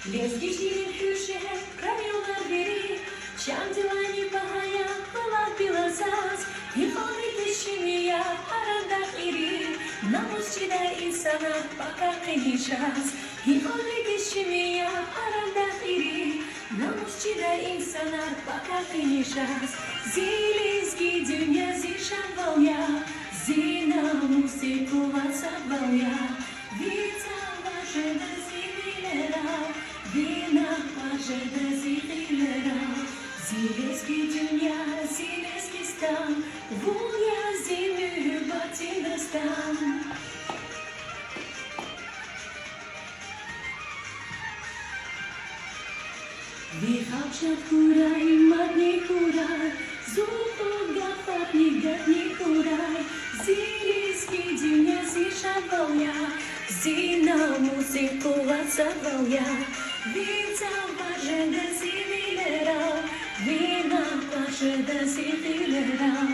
Лезгичный хюше, правила двери, Чамдилани пахая, была белозас, И помнит я, аранда ири, Намусчида инсана, пока не час, И помнит я, аранда ири, Намусчида инсана, пока не час, Зилизги дюня зишаваля, Зина мусику васаваля, Вица ваша Vina pajeda zilera, zileski dünya, zileski stan, Vulya zilü batinastan. Vychapšat kuraj, matni kuraj, Zufot gafatni gatni kuraj, Zileski dünya zishavalya, Zina muziku vasavalya, Vița pașă de zilera, vina pașă de zilera.